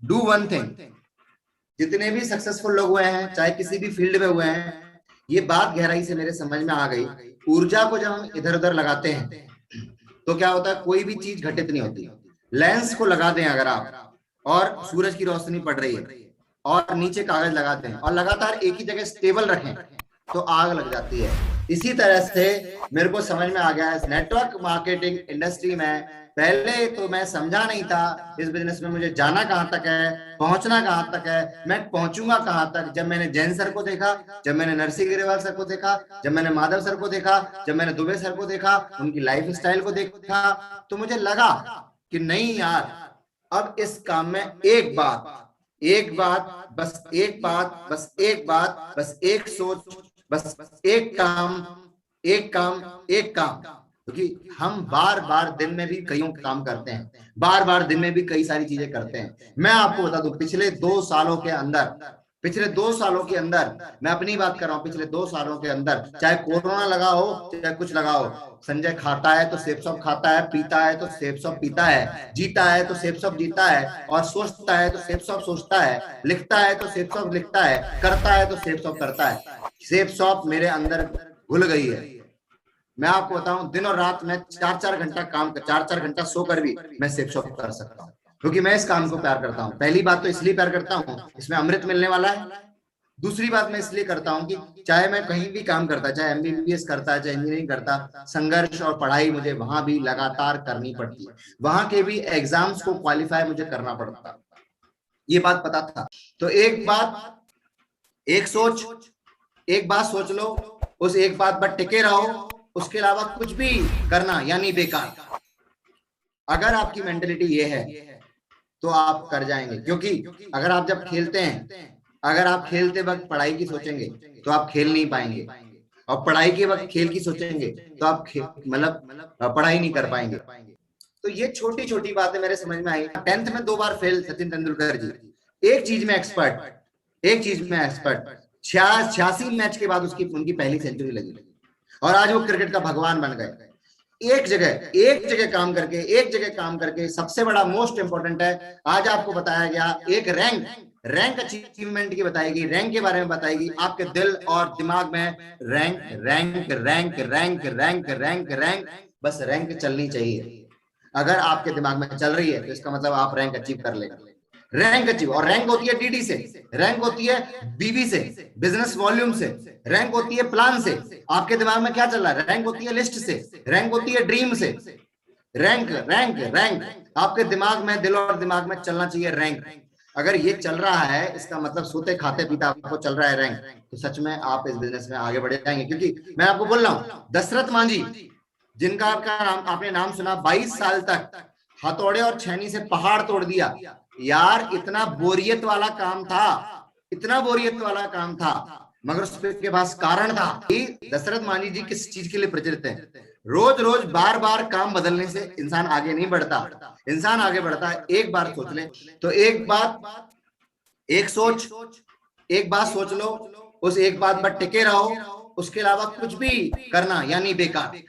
Do one thing. जितने भी successful लोग हुए हैं, चाहे किसी भी फील्ड में हुए हैं, ये बात गहराई से मेरे समझ में आ गई। ऊर्जा को जब हम इधर उधर लगाते हैं तो क्या होता है, कोई भी चीज घटित नहीं होती। लेंस को लगा दें अगर आप, और सूरज की रोशनी पड़ रही है, और नीचे कागज लगा दें और लगातार एक ही जगह स्टेबल रखें, तो आग लग जाती है। इसी तरह से मेरे को समझ में आ गया है नेटवर्क मार्केटिंग इंडस्ट्री में। पहले तो मैं समझा नहीं था इस बिजनेस में मुझे जाना कहां तक है, पहुंचना कहां तक है, मैं पहुंचूंगा कहां तक। जब मैंने जैन सर को देखा, जब मैंने नरसिंह गिरेवाल सर को देखा, जब मैंने माधव सर को देखा, जब मैंने दुबे सर को देखा, उनकी लाइफ स्टाइल को देखा, तो मुझे लगा कि नहीं यार, अब इस काम में एक बात, एक बात, बस एक बात, बस एक बात, बस एक सोच, बस एक काम, एक काम, एक काम। क्योंकि हम बार बार दिन में भी कईयों काम करते हैं, बार बार दिन में भी कई सारी चीजें करते हैं। मैं आपको बता दूं, पिछले 2 सालों के अंदर, पिछले 2 सालों के अंदर, मैं अपनी बात कर रहा हूं, पिछले 2 सालों के अंदर, चाहे कोरोना लगा हो चाहे कुछ लगा हो, संजय खाता है तो सेप सॉप खाता है, पीता है तो सेप सॉप पीता है, जीता है तो सेप सॉप जीता है, और सोचता है तो सेप सॉप सोचता है, लिखता है तो सेप सॉप लिखता है, करता है तो सेप सॉप करता है। सेप सॉप मेरे अंदर घुल गई है। मैं आपको बताऊं, दिन और रात मैं 4-4 घंटा काम कर, 4-4 घंटा सोकर भी मैं सेप शॉप कर सकता हूँ, क्योंकि मैं इस काम को प्यार करता हूँ। पहली बात तो इसलिए प्यार करता हूँ, इसमें अमृत मिलने वाला है। दूसरी बात मैं इसलिए करता हूँ कि चाहे मैं कहीं भी काम करता, चाहे एमबीबीएस करता, चाहे इंजीनियरिंग करता, संघर्ष और पढ़ाई मुझे वहां भी लगातार करनी पड़ती है। वहां के भी एग्जाम्स को क्वालिफाई मुझे करना पड़ता, ये बात पता था। तो एक बात, एक सोच, एक बात सोच लो, उस एक बात पर टिके रहो, उसके अलावा कुछ भी करना यानी बेकार। अगर आपकी मेंटेलिटी ये है तो आप कर जाएंगे, क्योंकि अगर आप जब खेलते हैं, अगर आप खेलते वक्त पढ़ाई की सोचेंगे तो आप खेल नहीं पाएंगे, और पढ़ाई के वक्त खेल की सोचेंगे तो आप मतलब पढ़ाई नहीं कर पाएंगे। तो ये छोटी छोटी बातें मेरे समझ में आई। 10th में 2 बार फेल सचिन तेंदुलकर जी, एक चीज में एक्सपर्ट, एक चीज में एक्सपर्ट, 86 मैच के बाद उसकी उनकी पहली सेंचुरी लगी, और आज वो क्रिकेट का भगवान बन गए। एक जगह, एक जगह काम करके, एक जगह काम करके, सबसे बड़ा मोस्ट इंपॉर्टेंट है, आज आपको बताया गया एक रैंक, रैंक अचीवमेंट की बताएगी, रैंक के बारे में बताएगी। आपके दिल और दिमाग में rank rank rank rank rank rank rank, बस रैंक चलनी चाहिए। अगर आपके दिमाग में चल रही है तो इसका मतलब आप रैंक अचीव कर लेंगे। रैंक अचीव, और रैंक होती है डीडी से, रैंक होती है बीवी से, बिजनेस वॉल्यूम से, रैंक होती है प्लान से, आपके दिमाग में क्या चल रहा है, रैंक होती है लिस्ट से, रैंक होती है ड्रीम से। रैंक रैंक रैंक, आपके दिमाग में, दिल और दिमाग में चलना चाहिए रैंक। अगर ये चल रहा है, इसका मतलब सोते खाते पीते आपको चल रहा है रैंक, तो सच में आप इस बिजनेस में आगे बढ़ जाएंगे। क्योंकि मैं आपको बोल रहा हूं, दशरथ मांझी, जिनका आपका नाम, आपने नाम सुना, 22 साल तक हथौड़े और छेनी से पहाड़ तोड़ दिया। यार इतना बोरियत वाला काम था, इतना बोरियत वाला काम था, मगर उसके पास कारण था। कि दशरथ मांझी जी किस चीज के लिए प्रचलित है, रोज रोज बार बार काम बदलने से इंसान आगे नहीं बढ़ता। इंसान आगे बढ़ता है एक बार सोच ले। तो एक बात, एक सोच, एक बात सोच लो, उस एक बात पर टिके रहो, उसके अलावा कुछ भी करना यानी बेकार।